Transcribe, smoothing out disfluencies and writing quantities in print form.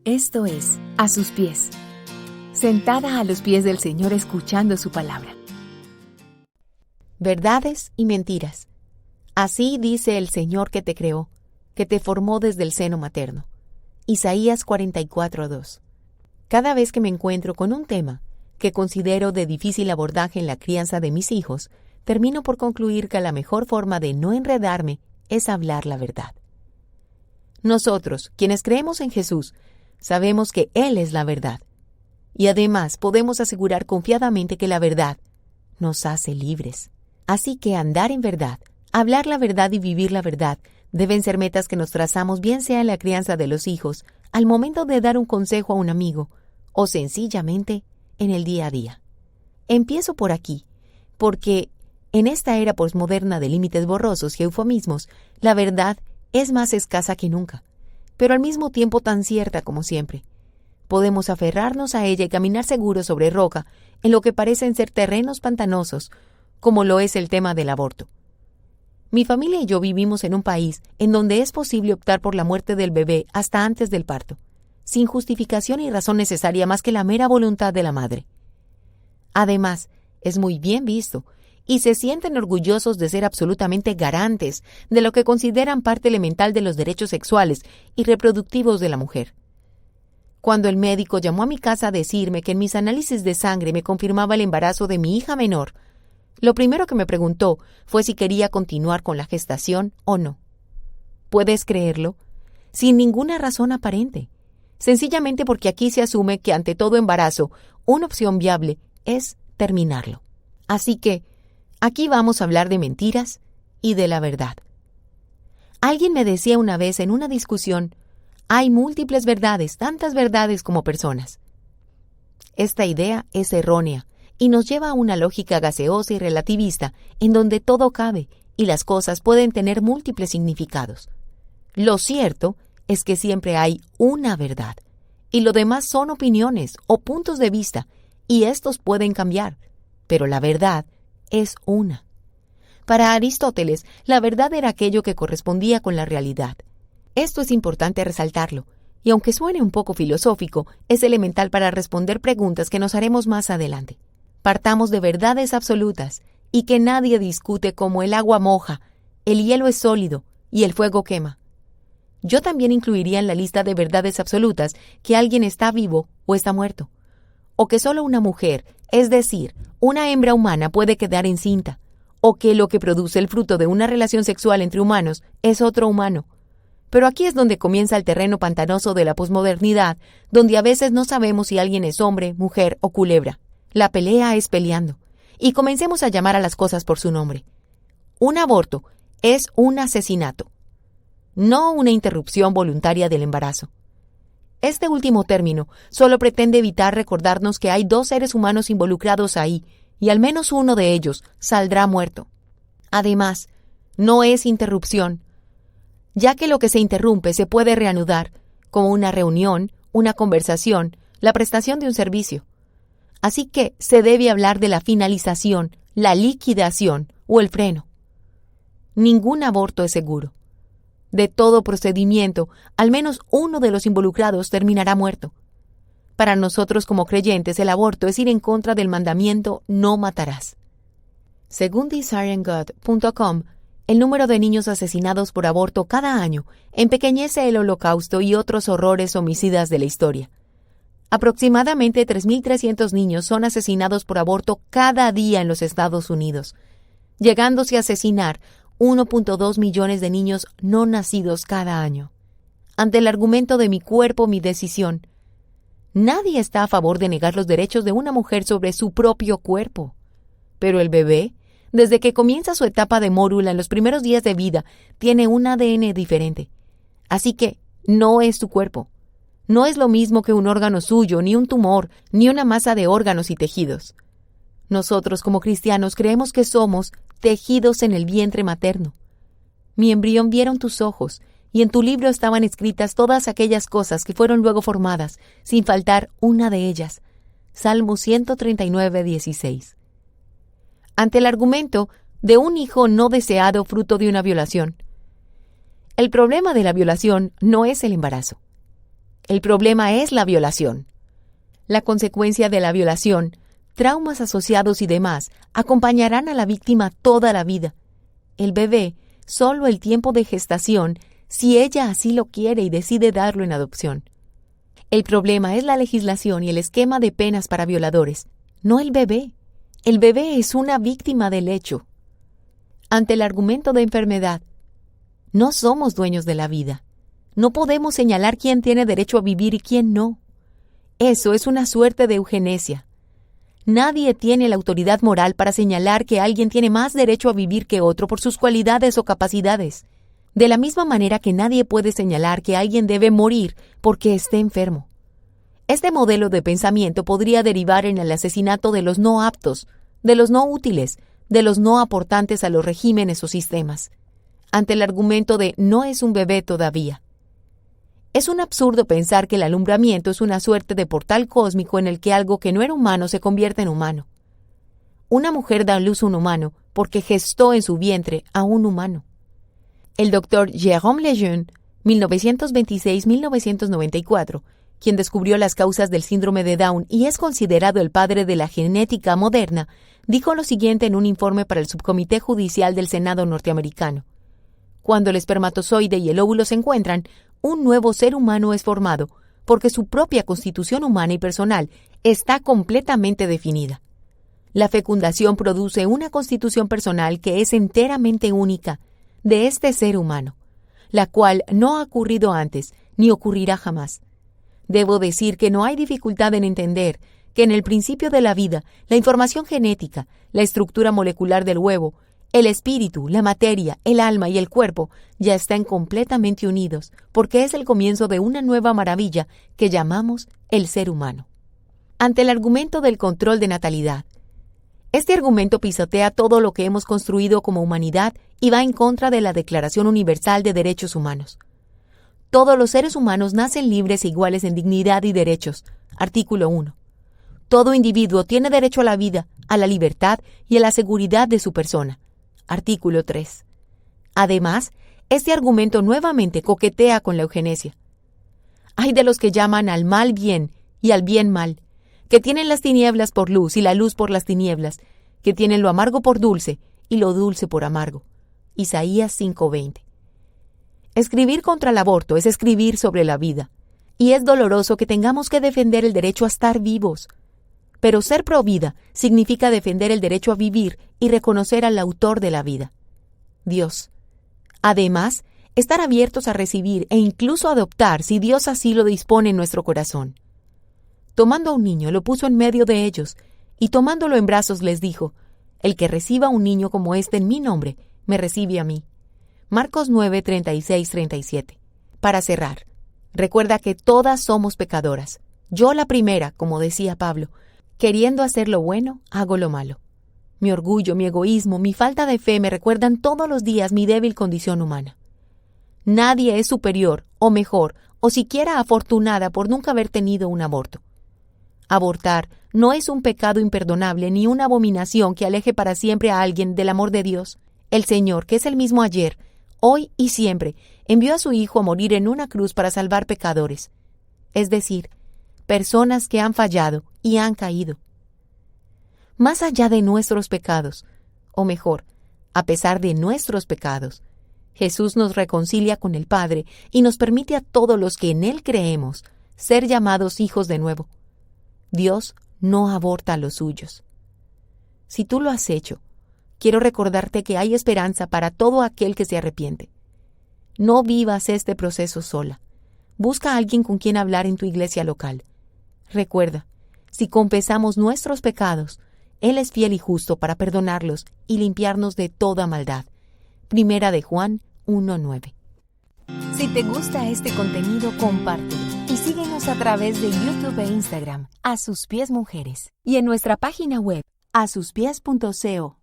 Esto es A sus pies, sentada a los pies del Señor escuchando su palabra. Verdades y mentiras. Así dice el Señor que te creó, que te formó desde el seno materno. Isaías 44:2. Cada vez que me encuentro con un tema que considero de difícil abordaje en la crianza de mis hijos, termino por concluir que la mejor forma de no enredarme es hablar la verdad. Nosotros, quienes creemos en Jesús, sabemos que Él es la verdad. Y además podemos asegurar confiadamente que la verdad nos hace libres. Así que andar en verdad, hablar la verdad y vivir la verdad deben ser metas que nos trazamos, bien sea en la crianza de los hijos, al momento de dar un consejo a un amigo, o sencillamente en el día a día. Empiezo por aquí, porque en esta era posmoderna de límites borrosos y eufemismos, la verdad es más escasa que nunca, pero al mismo tiempo tan cierta como siempre. Podemos aferrarnos a ella y caminar seguros sobre roca en lo que parecen ser terrenos pantanosos, como lo es el tema del aborto. Mi familia y yo vivimos en un país en donde es posible optar por la muerte del bebé hasta antes del parto, sin justificación y razón necesaria más que la mera voluntad de la madre. Además, es muy bien visto, y se sienten orgullosos de ser absolutamente garantes de lo que consideran parte elemental de los derechos sexuales y reproductivos de la mujer. Cuando el médico llamó a mi casa a decirme que en mis análisis de sangre me confirmaba el embarazo de mi hija menor, lo primero que me preguntó fue si quería continuar con la gestación o no. ¿Puedes creerlo? Sin ninguna razón aparente. Sencillamente porque aquí se asume que ante todo embarazo, una opción viable es terminarlo. Así que, aquí vamos a hablar de mentiras y de la verdad. Alguien me decía una vez en una discusión, hay múltiples verdades, tantas verdades como personas. Esta idea es errónea y nos lleva a una lógica gaseosa y relativista en donde todo cabe y las cosas pueden tener múltiples significados. Lo cierto es que siempre hay una verdad y lo demás son opiniones o puntos de vista y estos pueden cambiar, pero la verdad es una. Para Aristóteles, la verdad era aquello que correspondía con la realidad. Esto es importante resaltarlo, y aunque suene un poco filosófico, es elemental para responder preguntas que nos haremos más adelante. Partamos de verdades absolutas, y que nadie discute como el agua moja, el hielo es sólido y el fuego quema. Yo también incluiría en la lista de verdades absolutas que alguien está vivo o está muerto, o que solo una mujer, es decir, una hembra humana puede quedar encinta, o que lo que produce el fruto de una relación sexual entre humanos es otro humano. Pero aquí es donde comienza el terreno pantanoso de la posmodernidad, donde a veces no sabemos si alguien es hombre, mujer o culebra. La pelea es peleando, y comencemos a llamar a las cosas por su nombre. Un aborto es un asesinato, no una interrupción voluntaria del embarazo. Este último término solo pretende evitar recordarnos que hay dos seres humanos involucrados ahí, y al menos uno de ellos saldrá muerto. Además, no es interrupción, ya que lo que se interrumpe se puede reanudar, como una reunión, una conversación, la prestación de un servicio. Así que se debe hablar de la finalización, la liquidación o el freno. Ningún aborto es seguro. De todo procedimiento, al menos uno de los involucrados terminará muerto. Para nosotros como creyentes, el aborto es ir en contra del mandamiento no matarás. Según desiringgod.com, el número de niños asesinados por aborto cada año empequeñece el Holocausto y otros horrores homicidas de la historia. Aproximadamente 3.300 niños son asesinados por aborto cada día en los Estados Unidos, llegándose a asesinar 1.2 millones de niños no nacidos cada año. Ante el argumento de mi cuerpo, mi decisión, nadie está a favor de negar los derechos de una mujer sobre su propio cuerpo. Pero el bebé, desde que comienza su etapa de mórula en los primeros días de vida, tiene un ADN diferente. Así que no es su cuerpo. No es lo mismo que un órgano suyo, ni un tumor, ni una masa de órganos y tejidos. Nosotros como cristianos creemos que somos tejidos en el vientre materno. Mi embrión vieron tus ojos, y en tu libro estaban escritas todas aquellas cosas que fueron luego formadas, sin faltar una de ellas. Salmo 139:16. Ante el argumento de un hijo no deseado fruto de una violación. El problema de la violación no es el embarazo. El problema es la violación. La consecuencia de la violación, traumas asociados y demás, acompañarán a la víctima toda la vida. El bebé, solo el tiempo de gestación, si ella así lo quiere y decide darlo en adopción. El problema es la legislación y el esquema de penas para violadores, no el bebé. El bebé es una víctima del hecho. Ante el argumento de enfermedad, no somos dueños de la vida. No podemos señalar quién tiene derecho a vivir y quién no. Eso es una suerte de eugenesia. Nadie tiene la autoridad moral para señalar que alguien tiene más derecho a vivir que otro por sus cualidades o capacidades. De la misma manera que nadie puede señalar que alguien debe morir porque esté enfermo. Este modelo de pensamiento podría derivar en el asesinato de los no aptos, de los no útiles, de los no aportantes a los regímenes o sistemas, ante el argumento de no es un bebé todavía. Es un absurdo pensar que el alumbramiento es una suerte de portal cósmico en el que algo que no era humano se convierte en humano. Una mujer da a luz a un humano porque gestó en su vientre a un humano. El doctor Jérôme Lejeune, 1926-1994, quien descubrió las causas del síndrome de Down y es considerado el padre de la genética moderna, dijo lo siguiente en un informe para el Subcomité Judicial del Senado norteamericano. Cuando el espermatozoide y el óvulo se encuentran, un nuevo ser humano es formado, porque su propia constitución humana y personal está completamente definida. La fecundación produce una constitución personal que es enteramente única de este ser humano, la cual no ha ocurrido antes ni ocurrirá jamás. Debo decir que no hay dificultad en entender que en el principio de la vida, la información genética, la estructura molecular del huevo, el espíritu, la materia, el alma y el cuerpo ya están completamente unidos, porque es el comienzo de una nueva maravilla que llamamos el ser humano. Ante el argumento del control de natalidad, este argumento pisotea todo lo que hemos construido como humanidad y va en contra de la Declaración Universal de Derechos Humanos. Todos los seres humanos nacen libres e iguales en dignidad y derechos. Artículo 1. Todo individuo tiene derecho a la vida, a la libertad y a la seguridad de su persona. Artículo 3. Además, este argumento nuevamente coquetea con la eugenesia. Hay de los que llaman al mal bien y al bien mal, que tienen las tinieblas por luz y la luz por las tinieblas, que tienen lo amargo por dulce y lo dulce por amargo. Isaías 5:20. Escribir contra el aborto es escribir sobre la vida, y es doloroso que tengamos que defender el derecho a estar vivos. Pero ser pro vida significa defender el derecho a vivir y reconocer al autor de la vida, Dios. Además, estar abiertos a recibir e incluso adoptar si Dios así lo dispone en nuestro corazón. Tomando a un niño, lo puso en medio de ellos, y tomándolo en brazos les dijo, el que reciba a un niño como este en mi nombre, me recibe a mí. Marcos 9, 36, 37. Para cerrar, recuerda que todas somos pecadoras. Yo la primera, como decía Pablo, queriendo hacer lo bueno, hago lo malo. Mi orgullo, mi egoísmo, mi falta de fe me recuerdan todos los días mi débil condición humana. Nadie es superior, o mejor, o siquiera afortunada por nunca haber tenido un aborto. Abortar no es un pecado imperdonable ni una abominación que aleje para siempre a alguien del amor de Dios. El Señor, que es el mismo ayer, hoy y siempre, envió a su Hijo a morir en una cruz para salvar pecadores, es decir, personas que han fallado y han caído. Más allá de nuestros pecados, o mejor, a pesar de nuestros pecados, Jesús nos reconcilia con el Padre y nos permite a todos los que en Él creemos ser llamados hijos de nuevo. Dios no aborta a los suyos. Si tú lo has hecho, quiero recordarte que hay esperanza para todo aquel que se arrepiente. No vivas este proceso sola. Busca a alguien con quien hablar en tu iglesia local. Recuerda, si confesamos nuestros pecados, Él es fiel y justo para perdonarlos y limpiarnos de toda maldad. Primera de Juan 1:9. Si te gusta este contenido, compártelo y síguenos a través de YouTube e Instagram, A Sus Pies Mujeres, y en nuestra página web, asuspies.co.